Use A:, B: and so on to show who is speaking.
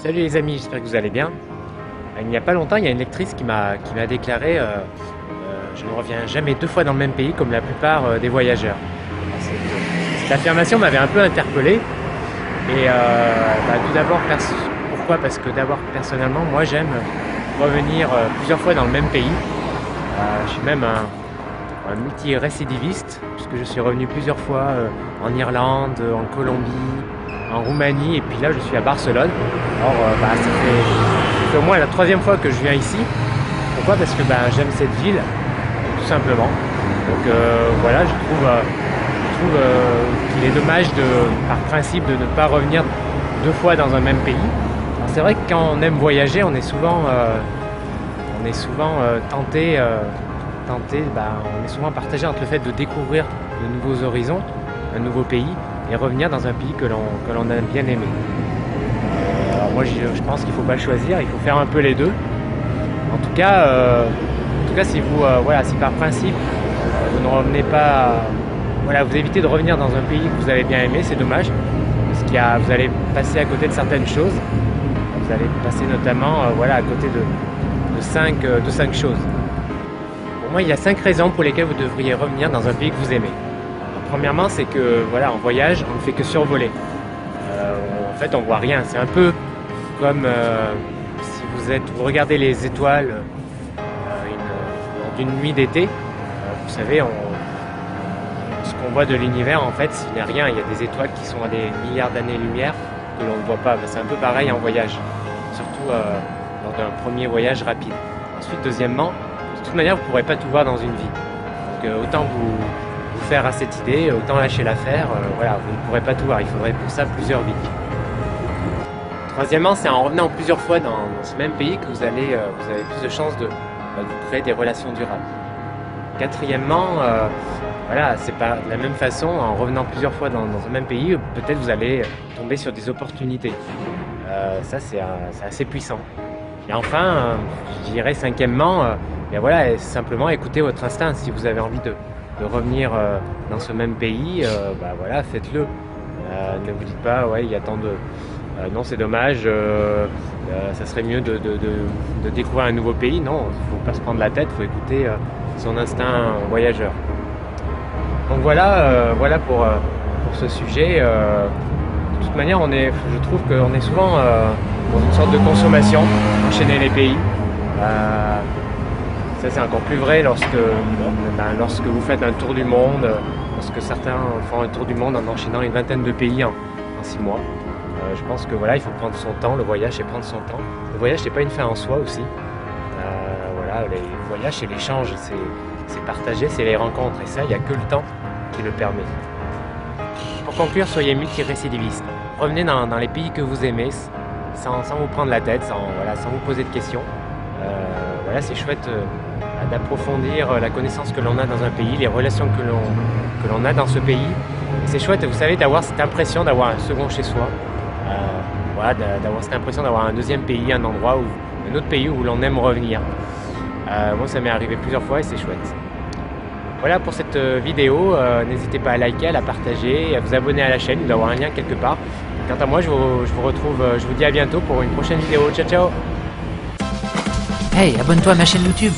A: Salut les amis, j'espère que vous allez bien. Il n'y a pas longtemps, il y a une lectrice qui m'a déclaré je ne reviens jamais deux fois dans le même pays comme la plupart des voyageurs. Cette affirmation m'avait un peu interpellé. Et tout d'abord, pourquoi? Parce que d'abord, personnellement, moi j'aime revenir plusieurs fois dans le même pays. Je suis même un multi-récidiviste, puisque je suis revenu plusieurs fois en Irlande, en Colombie, en Roumanie, et puis là je suis à Barcelone. Alors ça fait au moins la troisième fois que je viens ici. Pourquoi? Parce que j'aime cette ville, tout simplement. Donc voilà, je trouve qu'il est dommage par principe de ne pas revenir deux fois dans un même pays. C'est vrai que quand on aime voyager, on est souvent tenté, on est souvent partagé entre le fait de découvrir de nouveaux horizons, un nouveau pays, et revenir dans un pays que l'on a bien aimé. Alors moi je pense qu'il ne faut pas choisir, il faut faire un peu les deux. En tout cas si si par principe vous ne revenez pas, vous évitez de revenir dans un pays que vous avez bien aimé, c'est dommage, parce vous allez passer à côté de certaines choses. Vous allez passer notamment à côté de cinq choses. Pour moi, il y a 5 raisons pour lesquelles vous devriez revenir dans un pays que vous aimez. Premièrement, c'est que en voyage, on ne fait que survoler. En fait, on voit rien. C'est un peu comme si vous regardez les étoiles lors d'une nuit d'été. Vous savez, ce qu'on voit de l'univers, en fait, il n'y a rien. Il y a des étoiles qui sont à des milliards d'années-lumière que l'on ne voit pas. C'est un peu pareil en voyage, surtout lors d'un premier voyage rapide. Ensuite, deuxièmement, de toute manière, vous ne pourrez pas tout voir dans une vie. Donc autant vous faire à cette idée, autant lâcher l'affaire. Vous ne pourrez pas tout voir, il faudrait pour ça plusieurs vies. Troisièmement, c'est en revenant plusieurs fois dans ce même pays que vous avez plus de chances de créer des relations durables. Quatrièmement, c'est pas de la même façon, en revenant plusieurs fois dans un même pays, peut-être vous allez tomber sur des opportunités. Ça, c'est assez puissant. Et enfin, je dirais cinquièmement, simplement écoutez votre instinct. Si vous avez envie de revenir dans ce même pays, faites-le. Ne vous dites pas, il y a tant de... non, c'est dommage, ça serait mieux de découvrir un nouveau pays. Non, il ne faut pas se prendre la tête, il faut écouter son instinct voyageur. Donc voilà pour ce sujet. De toute manière, je trouve qu'on est souvent dans une sorte de consommation, enchaîner les pays. Ça c'est encore plus vrai lorsque vous faites un tour du monde, lorsque certains font un tour du monde en enchaînant une vingtaine de pays en 6 mois. Je pense que il faut prendre son temps, le voyage c'est prendre son temps. Le voyage c'est pas une fin en soi aussi. Les voyages c'est l'échange, c'est partager, c'est les rencontres, et ça il n'y a que le temps qui le permet. Pour conclure, soyez multirécidiviste. Revenez dans les pays que vous aimez sans vous prendre la tête, sans vous poser de questions. C'est chouette d'approfondir la connaissance que l'on a dans un pays, les relations que l'on a dans ce pays. Et c'est chouette, vous savez, d'avoir cette impression d'avoir un second chez soi, d'avoir cette impression d'avoir un deuxième pays, un autre pays où l'on aime revenir. Moi, ça m'est arrivé plusieurs fois et c'est chouette. Voilà pour cette vidéo. N'hésitez pas à liker, à la partager, à vous abonner à la chaîne ou d'avoir un lien quelque part. Quant à moi, je vous dis à bientôt pour une prochaine vidéo. Ciao, ciao!
B: Hey, abonne-toi à ma chaîne YouTube.